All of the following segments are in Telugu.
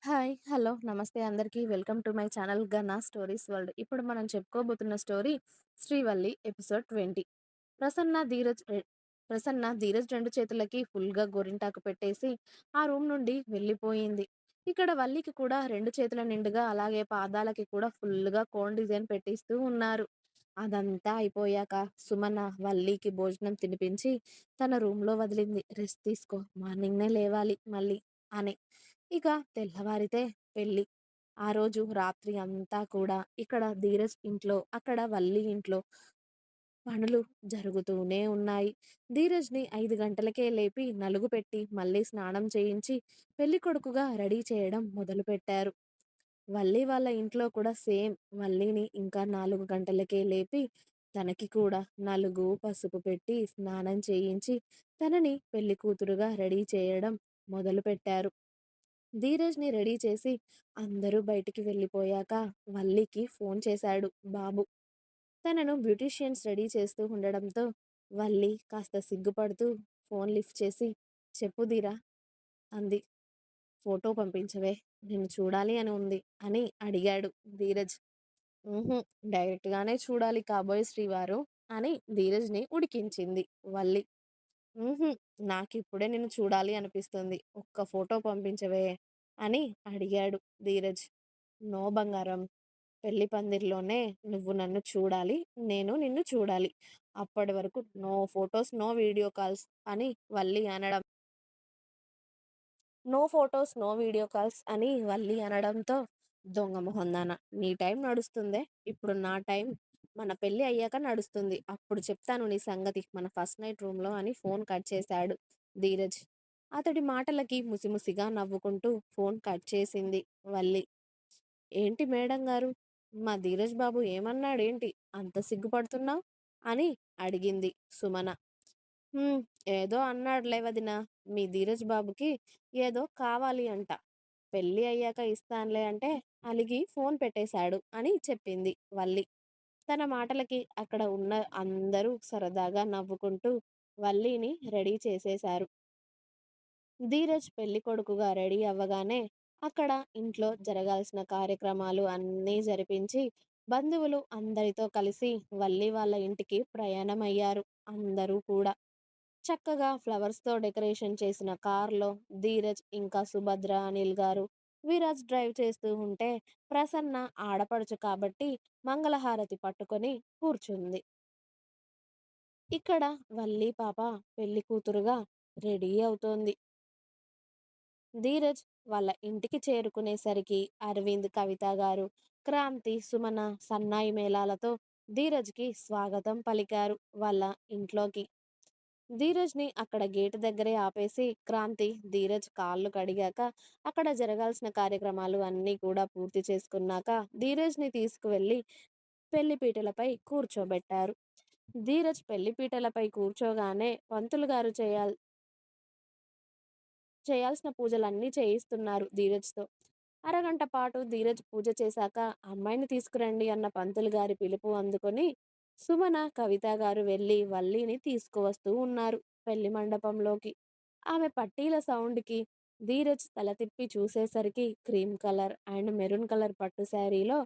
హాయ్. హలో. నమస్తే అందరికీ. Welcome to my channel 'Gana stories world'. ఇప్పుడు మనం చెప్పుకోబోతున్న స్టోరీ 'శ్రీవల్లి' ఎపిసోడ్ 20. ప్రసన్న, ధీరజ్ 2 చేతులకి ఫుల్‌గా గోరింటాకు పెట్టేసి ఆ రూమ్ నుండి వెళ్ళిపోయింది. ఇక్కడ వల్లికి కూడా 2 చేతుల నిండుగా అలాగే పాదాలకి కూడా ఫుల్‌గా కోన్ డిజైన్ పెట్టిస్తూ ఉన్నారు. అదంతా అయిపోయాక సుమన వల్లికి భోజనం తినిపించి తన రూమ్‌లో వదిలింది. "రెస్ట్ తీసుకో. మార్నింగ్‌నే లేవాలి మళ్ళీ" అని. ఇక తెల్లవారితే పెళ్లి. ఆ రోజు రాత్రి అంతా కూడా ఇక్కడ ధీరజ్ ఇంట్లో, అక్కడ వల్లి ఇంట్లో పనులు జరుగుతూనే ఉన్నాయి. ధీరజ్‌ని 5 గంటలకే లేపి నలుగు పెట్టి, మళ్ళీ స్నానం చేయించి, పెళ్ళికొడుకుగా రెడీ చేయడం మొదలుపెట్టారు. వల్లి వాళ్ళ ఇంట్లో కూడా సేమ్ వల్లిని ఇంకా 4 గంటలకే లేపి, తనకి కూడా నలుగు, పసుపు పెట్టి, స్నానం చేయించి, తనని పెళ్లి కూతురుగా రెడీ చేయడం మొదలుపెట్టారు. ధీరజ్‌ని రెడీ చేసి అందరూ బయటికి వెళ్ళిపోయాక వల్లికి ఫోన్ చేశాడు బాబు. తనను బ్యూటీషియన్స్ రెడీ చేస్తూ ఉండడంతో వల్లి కాస్త సిగ్గుపడుతూ ఫోన్ లిఫ్ట్ చేసి, "చెప్పు ధీరా" అంది. "ఫోటో పంపించవే. నిన్ను చూడాలి అని ఉంది" అని అడిగాడు ధీరజ్. "హుహు. డైరెక్ట్‌గానే చూడాలి కాబోయే శ్రీవారు" అని ధీరజ్‌ని ఉడికించింది వల్లి. హుహు. నాకిప్పుడే నిన్ను చూడాలి అనిపిస్తుంది. ఒక్క ఫోటో పంపించవే అని అడిగాడు ధీరజ్. నో బంగారం. పెళ్లి పందిరిలోనే నువ్వు నన్ను చూడాలి. నేను నిన్ను చూడాలి. అప్పటి వరకు no photos, no video calls అని వల్లి అనడం no photos, no video calls అని వల్లి అనడంతో, దొంగ మొహందాన నీ టైం నడుస్తుందే. ఇప్పుడు నా టైం మన పెళ్లి అయ్యాక నడుస్తుంది. అప్పుడు చెప్తాను నీ సంగతి మన ఫస్ట్ నైట్ రూమ్‌లో అని ఫోన్ కట్ చేశాడు ధీరజ్. అతడి మాటలకి ముసిముసిగా నవ్వుకుంటూ ఫోన్ కట్ చేసింది వల్లి. ఏంటి మేడం గారు? మా ధీరజ్ బాబు ఏమన్నాడేంటి? అంత సిగ్గుపడుతున్నావు? అని అడిగింది సుమన. హ్మ్. ఏదో అన్నాడులే వదినా. మీ ధీరజ్ బాబుకి ఏదో కావాలి అంట. పెళ్లి అయ్యాక ఇస్తానులే అంటే అలిగి ఫోన్ పెట్టేశాడు అని చెప్పింది వల్లి. తన మాటలకి అక్కడ ఉన్న అందరూ సరదాగా నవ్వుకుంటూ వల్లిని రెడీ చేసేశారు. ధీరజ్ పెళ్ళికొడుకుగా రెడీ అవ్వగానే అక్కడ ఇంట్లో జరగాల్సిన కార్యక్రమాలు అన్నీ జరిపించి బంధువులు అందరితో కలిసి వల్లి వాళ్ళ ఇంటికి ప్రయాణమయ్యారు అందరూ కూడా. చక్కగా ఫ్లవర్స్‌తో డెకరేషన్ చేసిన కార్‌లో ధీరజ్, ఇంకా సుభద్ర, అనిల్ గారు, విరాజ్ డ్రైవ్ చేస్తూ ఉంటే ప్రసన్న ఆడపడుచు కాబట్టి మంగళహారతి పట్టుకొని కూర్చుంది. ఇక్కడ వల్లి పాప పెళ్లి కూతురుగా రెడీ అవుతోంది. ధీరజ్ వాళ్ళ ఇంటికి చేరుకునేసరికి అరవింద్, కవిత గారు, క్రాంతి, సుమన సన్నాయి మేళాలతో ధీరజ్‌కి స్వాగతం పలికారు వాళ్ళ ఇంట్లోకి. ధీరజ్‌ని అక్కడ గేటు దగ్గరే ఆపేసి క్రాంతి, ధీరజ్ కాళ్ళు కడిగాక అక్కడ జరగాల్సిన కార్యక్రమాలు అన్నీ కూడా పూర్తి చేసుకున్నాక ధీరజ్‌ని తీసుకువెళ్ళి పెళ్లిపీటలపై కూర్చోబెట్టారు. ధీరజ్ పెళ్లిపీటలపై కూర్చోగానే పంతులు గారు చేయాల్సిన పూజలన్నీ చేయిస్తున్నారు ధీరజ్‌తో. అరగంట పాటు ధీరజ్ పూజ చేశాక అమ్మాయిని తీసుకురండి అన్న పంతులు గారి పిలుపు అందుకొని సుమన, కవిత గారు వెళ్ళి వల్లిని తీసుకువస్తూ ఉన్నారు పెళ్లి మండపంలోకి. ఆమె పట్టీల సౌండ్‌కి ధీరజ్ తల తిప్పి చూసేసరికి cream colour and maroon colour పట్టు శారీలో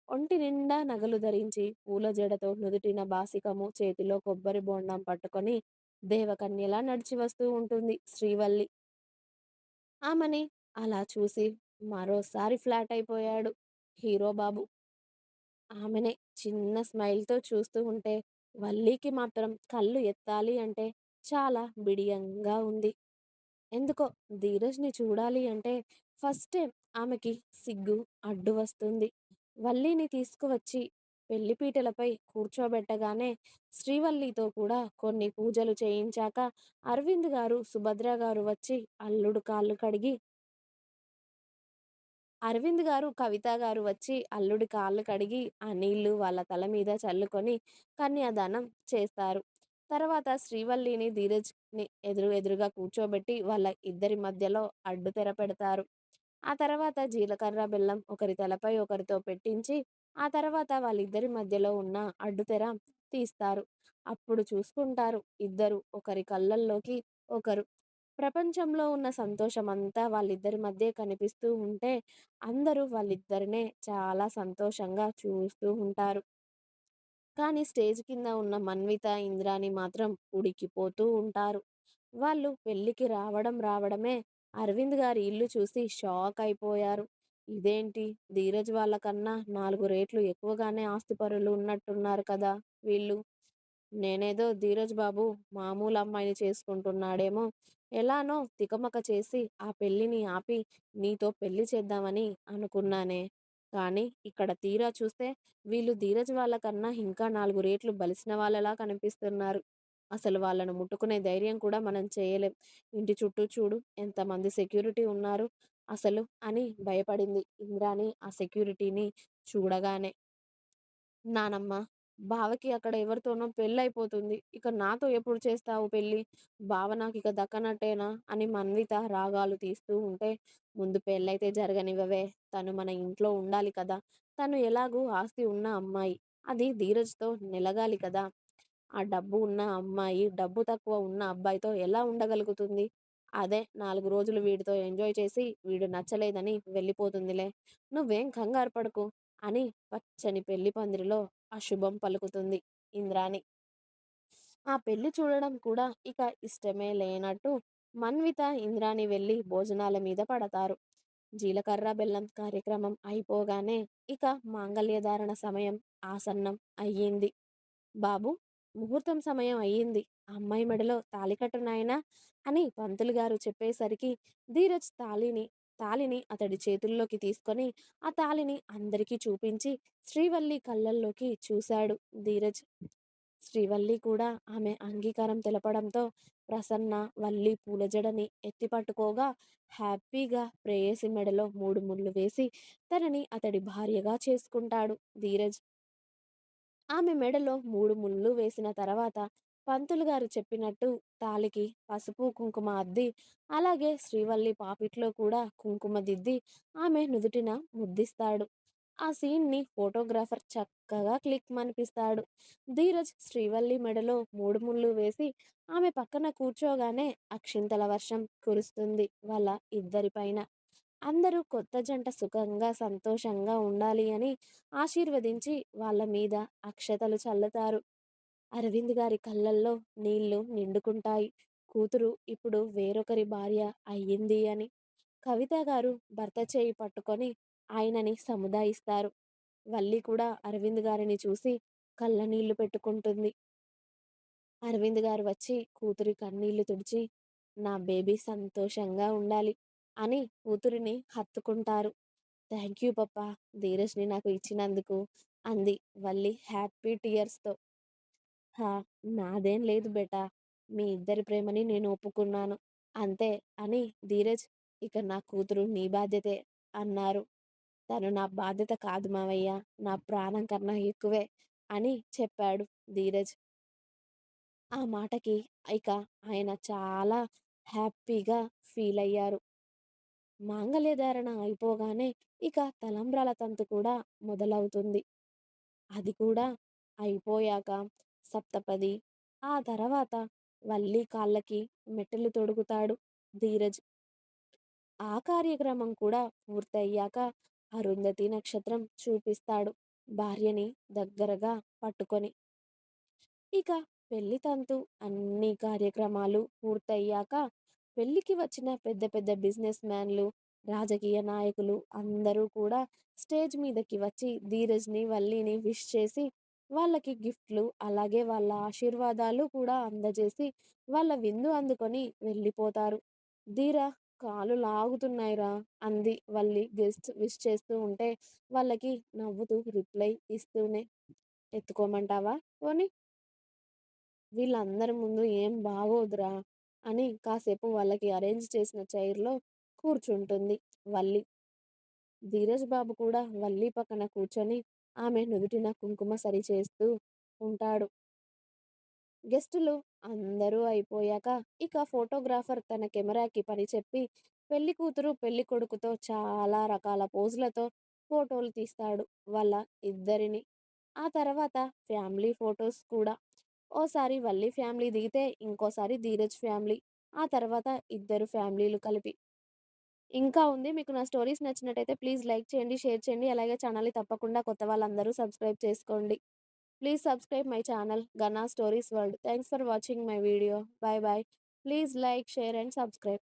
ఒంటి నిండా నగలు ధరించి పూల జడతో నుదుటిన బాసికము చేతిలో కొబ్బరి బోండం పట్టుకొని దేవకన్యలా నడిచి వస్తూ ఉంటుంది శ్రీవల్లి. ఆమెని అలా చూసి మరోసారి ఫ్లాట్ అయిపోయాడు హీరో బాబు. ఆమెనే చిన్న స్మైల్‌తో చూస్తూ ఉంటే వల్లికి మాత్రం కళ్ళు ఎత్తాలి అంటే చాలా బిడియంగా ఉంది. ఎందుకో ధీరజ్‌ని చూడాలి అంటే ఫస్ట్ టైం ఆమెకి సిగ్గు అడ్డు వస్తుంది. వల్లిని తీసుకువచ్చి పెళ్లిపీటలపై కూర్చోబెట్టగానే శ్రీవల్లితో కూడా కొన్ని పూజలు చేయించాక అరవింద్ గారు, సుభద్ర గారు వచ్చి అల్లుడు కాళ్ళు కడిగి అరవింద్ గారు, కవిత గారు వచ్చి అల్లుడి కాళ్ళు కడిగి ఆ నీళ్లు వాళ్ళ తల మీద చల్లుకొని కన్యాదానం చేస్తారు. తర్వాత శ్రీవల్లిని, ధీరజ్‌ని ఎదురుగా కూర్చోబెట్టి వాళ్ళ ఇద్దరి మధ్యలో అడ్డు తెర పెడతారు. ఆ తర్వాత జీలకర్ర, బెల్లం ఒకరి తలపై ఒకరితో పెట్టించి ఆ తర్వాత వాళ్ళిద్దరి మధ్యలో ఉన్న అడ్డుతెర తీస్తారు. అప్పుడు చూసుకుంటారు ఇద్దరు ఒకరి కళ్ళల్లోకి ఒకరు. ప్రపంచంలో ఉన్న సంతోషమంతా వాళ్ళిద్దరి మధ్యే కనిపిస్తూ ఉంటే, అందరూ వాళ్ళిద్దరినే చాలా సంతోషంగా చూస్తూ ఉంటారు. కానీ స్టేజ్ కింద ఉన్న మన్విత, ఇంద్రాని మాత్రం ఉడికిపోతూ ఉంటారు. వాళ్ళు పెళ్ళికి రావడమే అరవింద్ గారి ఇల్లు చూసి షాక్ అయిపోయారు. ఇదేంటి, ధీరజ్ వాళ్ళకన్నా 4 రేట్లు ఎక్కువగానే ఆస్తిపరులు ఉన్నట్టున్నారు కదా వీళ్ళు. నేనేదో ధీరజ్ బాబు మామూలు అమ్మాయిని చేసుకుంటున్నాడేమో, ఎలానో తికమక చేసి ఆ పెళ్ళిని ఆపి నీతో పెళ్లి చేద్దామని అనుకున్నానే. కానీ ఇక్కడ తీరా చూస్తే వీళ్ళు ధీరజ్ వాళ్ళకన్నా ఇంకా 4 రేట్లు బలిసిన వాళ్ళలా కనిపిస్తున్నారు. అసలు వాళ్ళను ముట్టుకునే ధైర్యం కూడా మనం చేయలేం. ఇంటి చుట్టూ చూడు ఎంతమంది సెక్యూరిటీ ఉన్నారు అసలు అని భయపడింది ఇంద్రాణి ఆ సెక్యూరిటీని చూడగానే. నానమ్మ, బావకి అక్కడ ఎవరితోనో పెళ్ళైపోతుంది. ఇక నాతో ఎప్పుడు చేస్తావు పెళ్లి? బావ నాకిక దక్కనట్టేనా? అని మన్విత రాగాలు తీస్తూ ఉంటే, ముందు పెళ్ళైతే జరగనివ్వవే. తను మన ఇంట్లో ఉండాలి కదా! తను ఎలాగూ ఆస్తి ఉన్న అమ్మాయి. అది ధీరజ్‌తో మెలగాలి కదా! ఆ డబ్బు ఉన్న అమ్మాయి, డబ్బు తక్కువ ఉన్న అబ్బాయితో ఎలా ఉండగలుగుతుంది? అదే 4 రోజులు వీడితో ఎంజాయ్ చేసి, వీడు నచ్చలేదని వెళ్ళిపోతుందిలే. నువ్వేం కంగారు పడకు అని పచ్చని పెళ్లి పందిరిలో అశుభం పలుకుతుంది ఇంద్రాణి. ఆ పెళ్లి చూడడం కూడా ఇక ఇష్టమే లేనట్టు మన్విత, ఇంద్రాణి వెళ్ళి భోజనాల మీద పడతారు. జీలకర్ర బెల్లం కార్యక్రమం అయిపోగానే ఇక మాంగళ్యధారణ సమయం ఆసన్నం అయ్యింది. బాబు, ముహూర్తం సమయం అయ్యింది. అమ్మాయి మెడలో తాళి కట్టు నాయనా అని పంతులు గారు చెప్పేసరికి ధీరజ్ తాళిని అతడి చేతుల్లోకి తీసుకొని ఆ తాళిని అందరికీ చూపించి శ్రీవల్లి కళ్ళల్లోకి చూశాడు ధీరజ్. శ్రీవల్లి కూడా ఆమె అంగీకారం తెలపడంతో ప్రసన్న వల్లి పూల జడని ఎత్తి పట్టుకోగా హ్యాపీగా ప్రేయసి మెడలో 3 ముళ్ళు వేసి తనని అతడి భార్యగా చేసుకుంటాడు ధీరజ్. ఆమె మెడలో 3 ముళ్ళు వేసిన తర్వాత పంతులు గారు చెప్పినట్టు తాలికి పసుపు కుంకుమ అద్ది అలాగే శ్రీవల్లి పాపిట్లో కూడా కుంకుమ దిద్ది ఆమె నుదుటిన ముద్దిస్తాడు. ఆ సీన్ని ఫోటోగ్రాఫర్ చక్కగా క్లిక్ మనిపిస్తాడు. ధీరజ్ శ్రీవల్లి మెడలో 3 ముళ్ళు వేసి ఆమె పక్కన కూర్చోగానే అక్షింతల వర్షం కురుస్తుంది వాళ్ళ ఇద్దరిపైన. అందరూ కొత్త జంట సుఖంగా సంతోషంగా ఉండాలి అని ఆశీర్వదించి వాళ్ళ మీద అక్షతలు చల్లుతారు. అరవింద్ గారి కళ్ళల్లో నీళ్లు నిండుకుంటాయి. కూతురు ఇప్పుడు వేరొకరి భార్య అయ్యింది అని. కవిత గారు భర్త చేయి పట్టుకొని ఆయనని సముదాయిస్తారు. వల్లి కూడా అరవింద్ గారిని చూసి కళ్ళ నీళ్లు పెట్టుకుంటుంది. అరవింద్ గారు వచ్చి కూతురి కన్నీళ్లు తుడిచి నా బేబీ సంతోషంగా ఉండాలి అని కూతురిని హత్తుకుంటారు. థ్యాంక్ యూ పప్పా, ధీరజ్ని నాకు ఇచ్చినందుకు అంది వల్లి హ్యాపీ టీయర్స్తో. హా, నాదేం లేదు బేటా, మీ ఇద్దరి ప్రేమని నేను ఒప్పుకున్నాను అంతే అని ధీరజ్ ఇక నా కూతురు నీ బాధ్యతే అన్నారు. తను నా బాధ్యత కాదు మావయ్య, నా ప్రాణం కన్నా ఎక్కువే అని చెప్పాడు ధీరజ్. ఆ మాటకి ఇక ఆయన చాలా హ్యాపీగా ఫీల్ అయ్యారు. మాంగళ్యధారణ అయిపోగానే ఇక తలంబ్రాల తంతు కూడా మొదలవుతుంది. అది కూడా అయిపోయాక సప్తపది, ఆ తర్వాత వల్లి కాళ్ళకి మెట్టెలు తొడుగుతాడు ధీరజ్. ఆ కార్యక్రమం కూడా పూర్తయ్యాక అరుంధతి నక్షత్రం చూపిస్తాడు భార్యని దగ్గరగా పట్టుకొని. ఇక పెళ్లి తంతు అన్ని కార్యక్రమాలు పూర్తయ్యాక పెళ్లికి వచ్చిన పెద్ద పెద్ద బిజినెస్ మ్యాన్లు, రాజకీయ నాయకులు అందరూ కూడా స్టేజ్ మీదకి వచ్చి ధీరజ్ని వల్లిని విష్ చేసి వాళ్ళకి గిఫ్ట్లు అలాగే వాళ్ళ ఆశీర్వాదాలు కూడా అందజేసి వాళ్ళ విందు అందుకొని వెళ్ళిపోతారు. ధీర, కాలు లాగుతున్నాయిరా అంది వల్లి గెస్ట్ విష్ చేస్తూ ఉంటే వాళ్ళకి నవ్వుతూ రిప్లై ఇస్తూనే. ఎత్తుకోమంటావా పోనీ, వీళ్ళందరి ముందు ఏం బాగోదురా అని కాసేపు వాళ్ళకి అరేంజ్ చేసిన చైర్లో కూర్చుంటుంది వల్లి. ధీరజ్ బాబు కూడా వల్లి పక్కన కూర్చొని ఆమె నుదుటిన కుంకుమ సరి చేస్తూ ఉంటాడు. గెస్టులు అందరూ అయిపోయాక ఇక ఫోటోగ్రాఫర్ తన కెమెరాకి పని చెప్పి పెళ్లి కూతురు పెళ్లి కొడుకుతో చాలా రకాల పోజులతో ఫోటోలు తీస్తాడు వాళ్ళ ఇద్దరిని. ఆ తర్వాత ఫ్యామిలీ ఫొటోస్ కూడా. ఓసారి వల్లి ఫ్యామిలీ దిగితే ఇంకోసారి ధీరజ్ ఫ్యామిలీ. ఆ తర్వాత ఇద్దరు ఫ్యామిలీలు కలిపి. ఇంకా ఉంది. మీకు నా స్టోరీస్ నచ్చినట్టయితే ప్లీజ్ లైక్ చేయండి, షేర్ చేయండి. అలాగే ఛానల్‌ని తప్పకుండా కొత్త వాళ్ళందరూ సబ్స్క్రైబ్ చేసుకోండి. Please subscribe my channel 'Gana stories world'. Thanks for watching my video. By by. Please like, share and subscribe.